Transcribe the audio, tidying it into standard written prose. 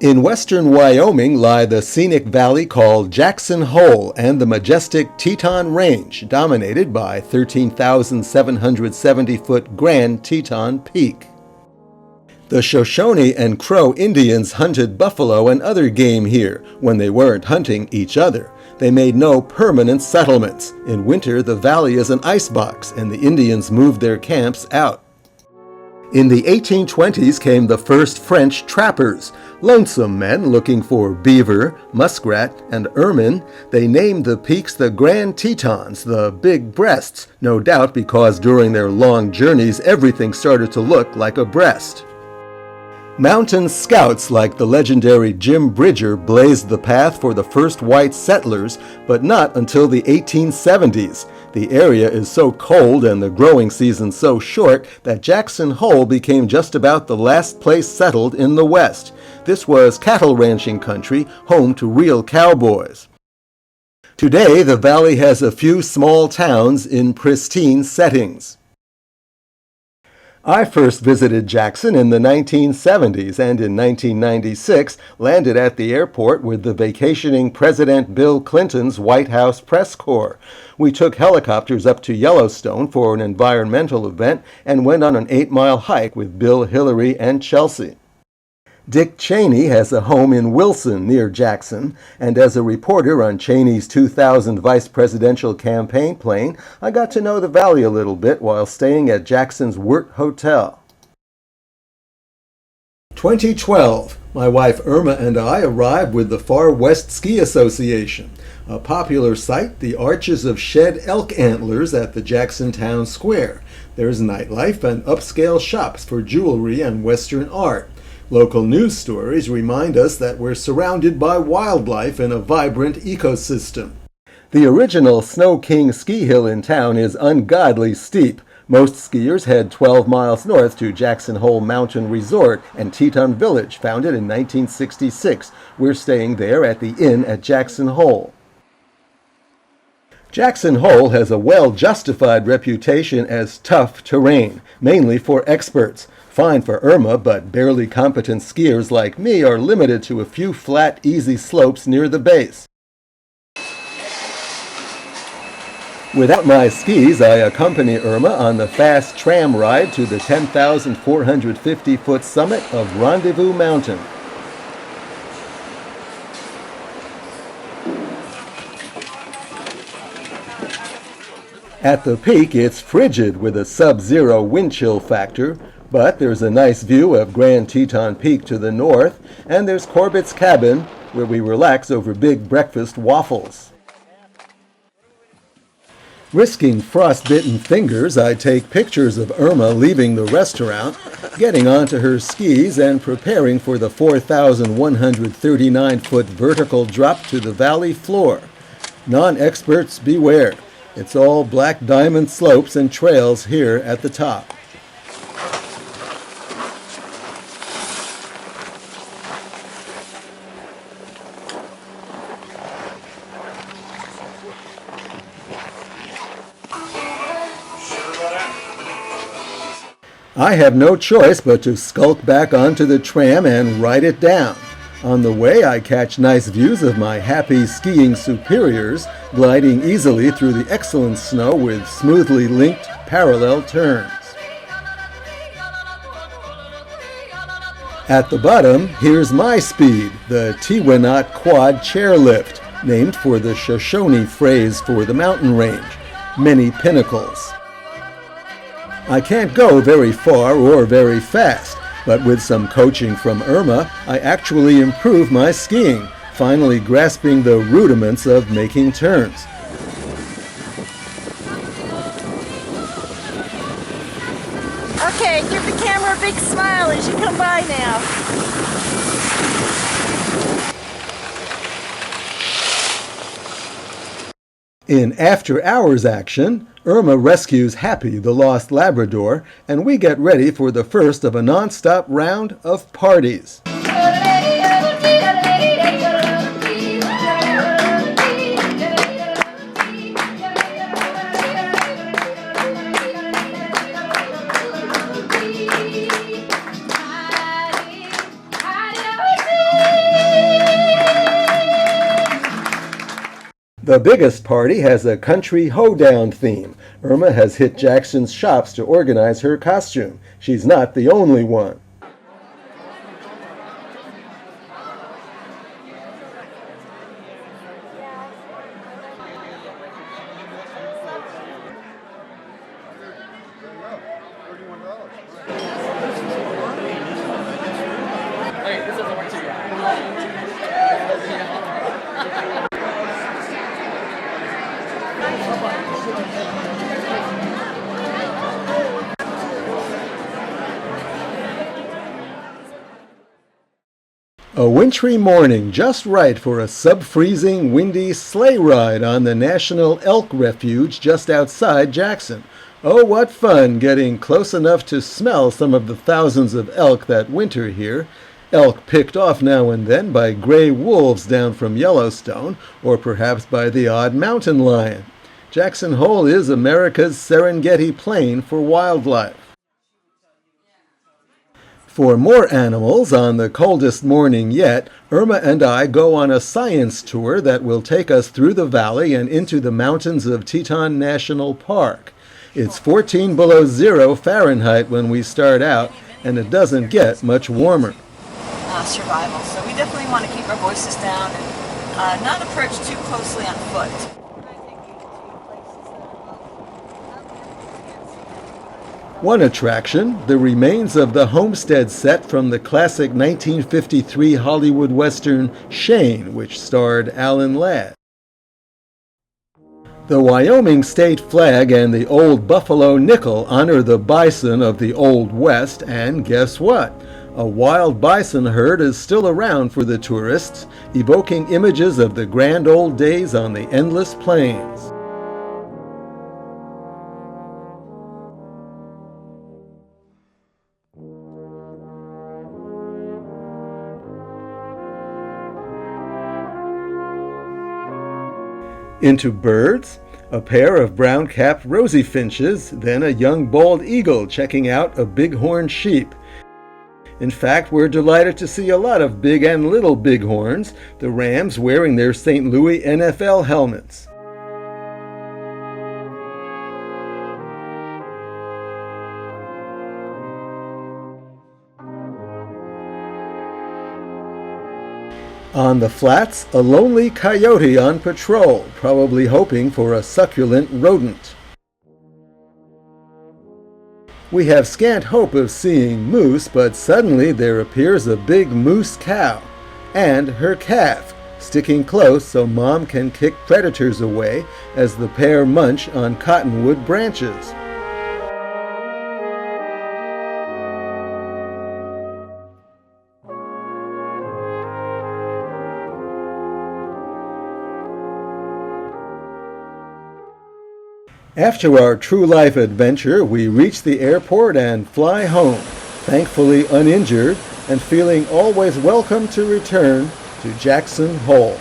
In western Wyoming lie the scenic valley called Jackson Hole and the majestic Teton Range, dominated by 13,770-foot Grand Teton Peak. The Shoshone and Crow Indians hunted buffalo and other game here when they weren't hunting each other. They made no permanent settlements. In winter, the valley is an icebox, and the Indians moved their camps out. In the 1820s came the first French trappers, lonesome men looking for beaver, muskrat, and ermine. They named the peaks the Grand Tetons, the big breasts, no doubt because during their long journeys everything started to look like a breast. Mountain scouts like the legendary Jim Bridger blazed the path for the first white settlers, but not until the 1870s. The area is so cold and the growing season so short that Jackson Hole became just about the last place settled in the West. This was cattle ranching country, home to real cowboys. Today, the valley has a few small towns in pristine settings. I first visited Jackson in the 1970s and in 1996 landed at the airport with the vacationing President Bill Clinton's White House press corps. We took helicopters up to Yellowstone for an environmental event and went on an 8-mile hike with Bill, Hillary, and Chelsea. Dick Cheney has a home in Wilson near Jackson, and as a reporter on Cheney's 2000 vice presidential campaign plane, I got to know the valley a little bit while staying at Jackson's Wirt Hotel. 2012, my wife Irma and I arrived with the Far West Ski Association, a popular site, the arches of shed elk antlers at the Jackson Town Square. There's nightlife and upscale shops for jewelry and Western art. Local news stories remind us that we're surrounded by wildlife in a vibrant ecosystem. The original Snow King ski hill in town is ungodly steep. Most skiers head 12 miles north to Jackson Hole Mountain Resort and Teton Village, founded in 1966. We're staying there at the inn at Jackson Hole. Jackson Hole has a well-justified reputation as tough terrain, mainly for experts. Fine for Irma, but barely competent skiers like me are limited to a few flat, easy slopes near the base. Without my skis, I accompany Irma on the fast tram ride to the 10,450-foot summit of Rendezvous Mountain. At the peak, it's frigid with a sub-zero wind chill factor, but there's a nice view of Grand Teton Peak to the north, and there's Corbett's Cabin, where we relax over big breakfast waffles. Risking frostbitten fingers, I take pictures of Irma leaving the restaurant, getting onto her skis, and preparing for the 4,139-foot vertical drop to the valley floor. Non-experts beware. It's all black diamond slopes and trails here at the top. I have no choice but to skulk back onto the tram and ride it down. On the way, I catch nice views of my happy skiing superiors, gliding easily through the excellent snow with smoothly linked parallel turns. At the bottom, here's my speed, the Tiwinot Quad Chairlift, named for the Shoshone phrase for the mountain range, many pinnacles. I can't go very far or very fast, but with some coaching from Irma, I actually improve my skiing, finally grasping the rudiments of making turns. Okay, give the camera a big smile as you come by now. In after-hours action, Irma rescues Happy, the lost Labrador, and we get ready for the first of a non-stop round of parties. The biggest party has a country hoedown theme. Irma has hit Jackson's shops to organize her costume. She's not the only one. A wintry morning just right for a sub-freezing, windy sleigh ride on the National Elk Refuge just outside Jackson. Oh, what fun getting close enough to smell some of the thousands of elk that winter here. Elk picked off now and then by gray wolves down from Yellowstone, or perhaps by the odd mountain lion. Jackson Hole is America's Serengeti Plain for wildlife. For more animals, on the coldest morning yet, Irma and I go on a science tour that will take us through the valley and into the mountains of Teton National Park. It's 14 below zero Fahrenheit when we start out, and it doesn't get much warmer. Survival, so we definitely want to keep our voices down and not approach too closely on foot. One attraction, the remains of the homestead set from the classic 1953 Hollywood Western Shane, which starred Alan Ladd. The Wyoming state flag and the old buffalo nickel honor the bison of the Old West, and guess what? A wild bison herd is still around for the tourists, evoking images of the grand old days on the endless plains. Into birds, a pair of brown-capped rosy finches, then a young bald eagle checking out a bighorn sheep. In fact, we're delighted to see a lot of big and little bighorns, the Rams wearing their St. Louis NFL helmets. On the flats, a lonely coyote on patrol, probably hoping for a succulent rodent. We have scant hope of seeing moose, but suddenly there appears a big moose cow and her calf, sticking close so Mom can kick predators away as the pair munch on cottonwood branches. After our true life adventure, we reach the airport and fly home, thankfully uninjured and feeling always welcome to return to Jackson Hole.